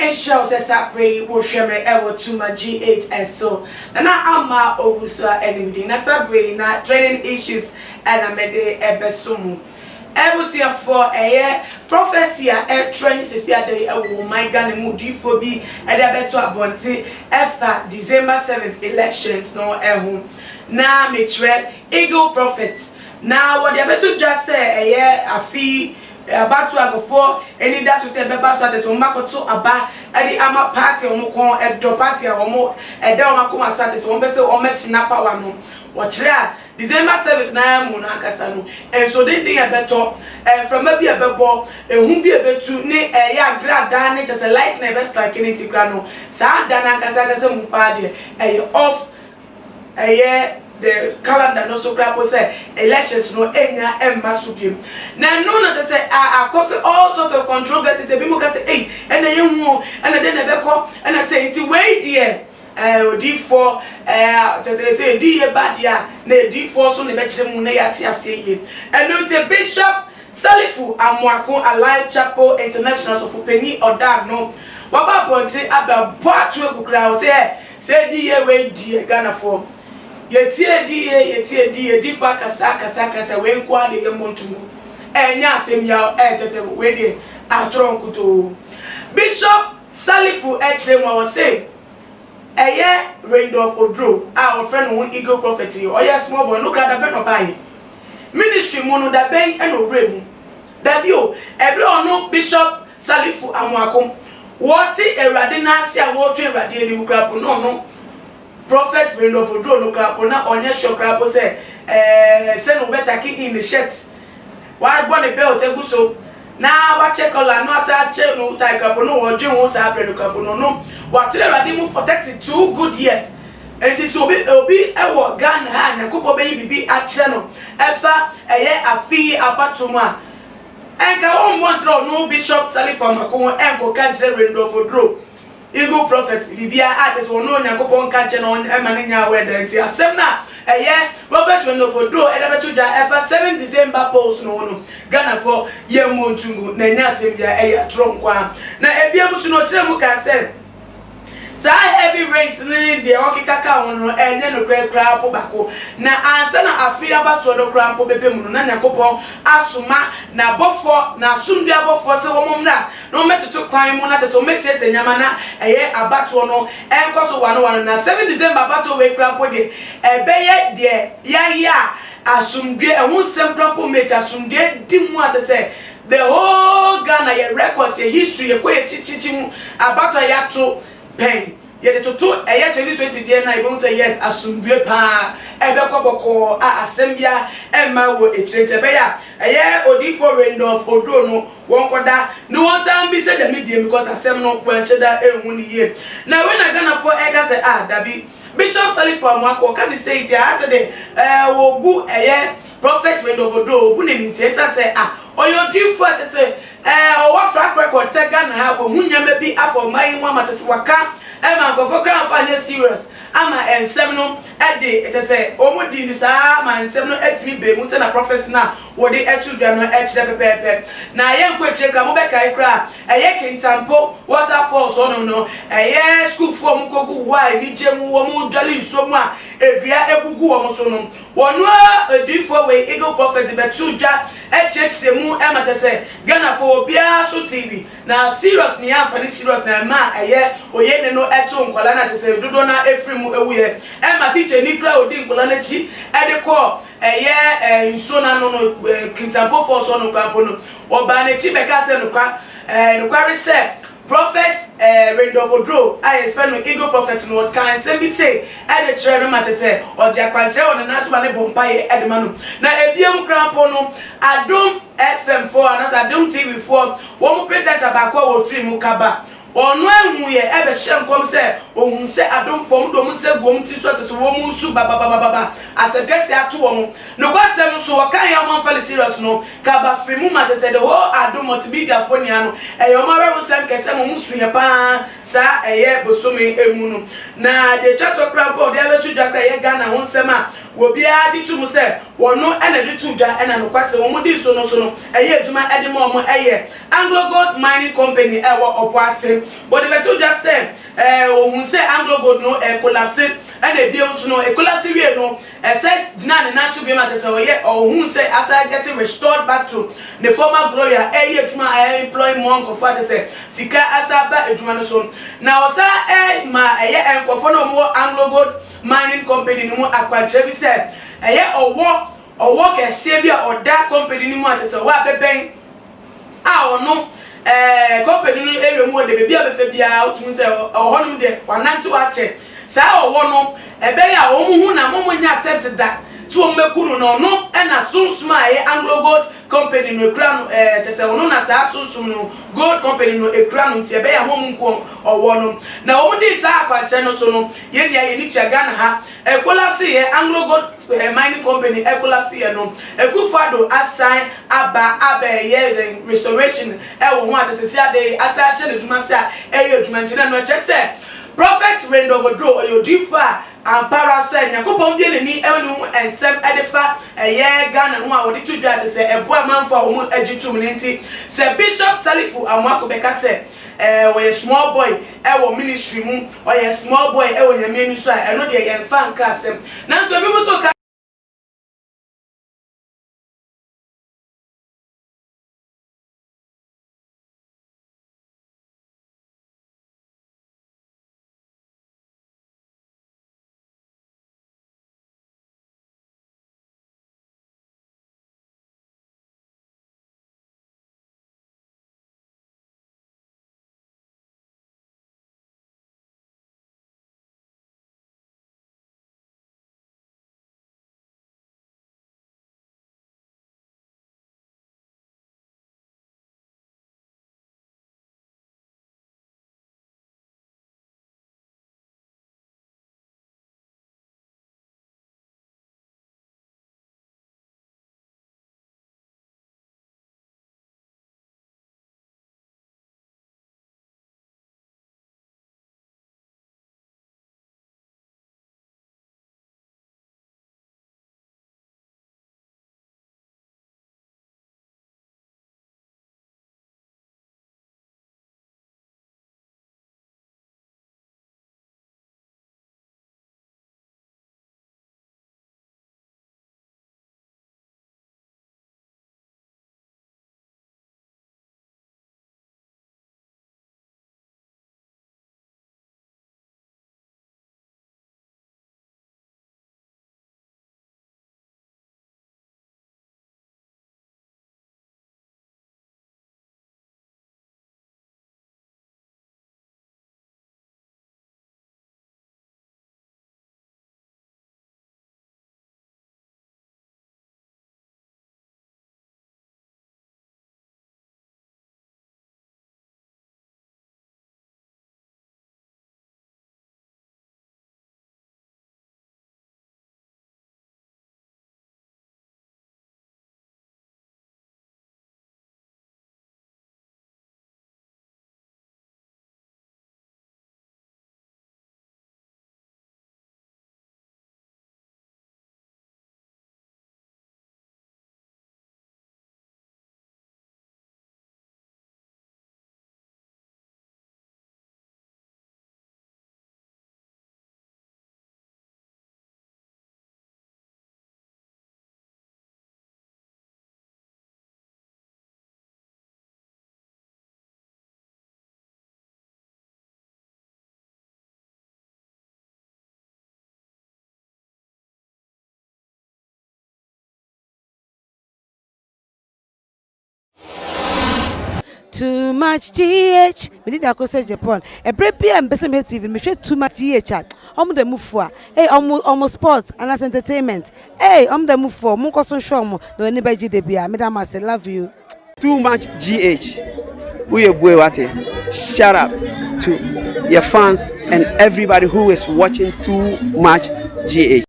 and shows as I pray will share me ever to my G8 and so. And I'm Obusua enemy. Nasabrina training issues and I made a besumu. Ebusia for a year prophecy a training sister day a woman gun moody for be at a better abonti after December 7th elections no home. Now me tread eagle prophet. Now what they better just say a year a fee about to go for any that you say beba started so makoto aba e di ama party omo kon e do party omo e da omo akoma started so be say o metina power no watchre December 7th na mu na akasa no and so den e beto from maybe a bebo ehun bi e betu ne e ya grada ne just light na be strike ni tikra no sa da na akasa mu pa de e off the calendar no so grab say elections no enya emma supim na no na say cause all sorts of controversies be mo ka say eh and you and then e be ko and say nti wey there D4 just say D bad ya na D4 so ne be kire mu na ya ti aseye and no say Bishop Salifu Amoako Alive Chapel International so for penny oda no baba bonti aba boatu ekukra say D we D Ghana for yetie di fa kasa we nkwa de yemontumu enya asem ya tese we de atronkuto Bishop Salifu echrem wa say eye Randolph Odro our friend won eagle prophet oya small boy no grada be no buy ministry mo no da ben e no remu da bi o ebre ono Bishop Salifu Amoako what erade na ase a wo twa erade eni mukrapo no Prophet Randolph Odro no krapo na onye shokrapo say no better ki in the shirt why born a belt eguso na wa check all no asa che no tie krapo no wo dwen wo sa bre no krapo no what tell ready mu for 32 good years and it obi e wo Ghana ha nyakopo be bibi a kire no efa eye afi apatomu a enka o montro no Bishop Salifu Amoako enko kan kire Randolph Odro Eagle prophet bibia artist won no nyakopon ka che no emane nya weda nti asem na prophet Randolph Odro edabetu ja efa 7 December post no Ghana for yemontungu na nya asem dia tronkwa na ebia mutu no kire mu ka se sa heavy rains ni de okikaka won no enye no kra po bako na ansa na afia bato do kra po bebe mu no na nyakopon asuma na bofo na asumdu abofo se wo momra no metutu kwan mu na teso mesiese nyama na abato no enkoso wano na 7 December abato we kra po de ebeye de ya asumdwe ehun sem kra po mecha asumdwe dimu atese the whole Ghana ye records ye history ye ko ye chichichi mu abato ya to pen ye to 2020 dey na even say yes asumdwe pa ebe koboko asembia emma wo echirente be ya odifo Randolph Odro no won koda no won san bi say the media because asem no kwancheda ehun ni ye na when I Ghana for ega say dabi Bishop Salifu Amoako can say there say wo gu Prophet Randolph Odro obu ne ntesa say oyodifo say what track record say Ghana ha wo hunyama bi afọ mai nwa matese waka ma go grand fan serious ama ensem no ede it say omudi ni sa ma ensem no etimi be mu say na prophet na wo de etu dwa no ekire pepepe na ye nko ekire kra mo be kai kra kintampo waterfall so no school for mu kogu why ni jemu wo mu dwale nso mu a edua egugu wo mu so no wonu edifo we eagle prophet be tu dwa echechire mu matese Ghana for obia so TV na serious ni amfani serious na ma oye ne no eto nkwala na tese dodo na efri mu ewuye teacher ni kra odi nkwala na chi ede ko nso na no kintampo for so no kwa bono oba na chi beka se no kwa reset Prophet Randolph Odro I friend no eagle prophet no kan say be say ede kire no matese oje akwantre won na so ba ne bompaye ede manu na ebiem krampo no Adom FM4 and Adom TV4 wo present abakwa wo free mu kaba onu enwuye ebe hyenkom se ohun se Adom fom do mu se gom ti so teso wo mu su baba asegesi ato wo mu no kwasem so wo kan ya man fali serious no kaba free mu matese the whole Adom multimedia phone ya no eyo mare wo sem kese mu su ye pa sa eye bosome emu no na de chato kra board de betu dwa kra ye Ghana ho nsem a wo bia di tu mu se wono ena de tu dwa ena no kwase wo mu di so no eye adwuma ede mo mo eye Anglo Gold Mining Company e wo opoase but de betu dwa se ohun se Anglo Gold no collapse ena ebie nso no collapse wie no SS dina ne na so bi ma te se oye ohun se asa getting restored back to the former glory eye adwuma employ more nkofo te se sika asa ba adwuma no so na osa ma eye enkofo no mo Anglo Gold Mining Company ni mu akwanche bi se eye owo kese bi oda company ni mu atese wa beben a ono company no ere mu de bia be fe bia otum se ohonum de wananti wa che sa owo no ebe ya o mu hu na mo nya attempt da so mekunu no no na sunsuma eye Anglo Gold Company no ekra no tese ono na sa sunsum no Gold Company no ekra no nti ebe ya mo mu nko owo no na o mu di sa akwanche no so no ye nia ye ni Ghana ha collapse ye Anglo Gold Mining Company collapse ye no ekufado assign aba ye restoration wo ho atese sia de asase ne dwuma sia eye dwuma ntina no che se prophet Rend of Draw oyodifa ampara so yakopon bi ne ni enu ensem edefa ye Ghana ho a wodi to dwa te se ebo amanfo a wo agitum ne nti se Bishop Salifu Amoako beka se we small boy wo ministry mu o small boy wo nyame ni so a eno de ye mfa nka asem na so bi mu so Too much GH. We did that say Japan. A break PM Besame TV. Me share too much GH. The move for. Hey, almost sports and as entertainment. Hey, the move for. Munko so show mo. No anybody GDB. Madam I say love you. Too much GH. We boy wate. Shout out to your fans and everybody who is watching Too Much GH.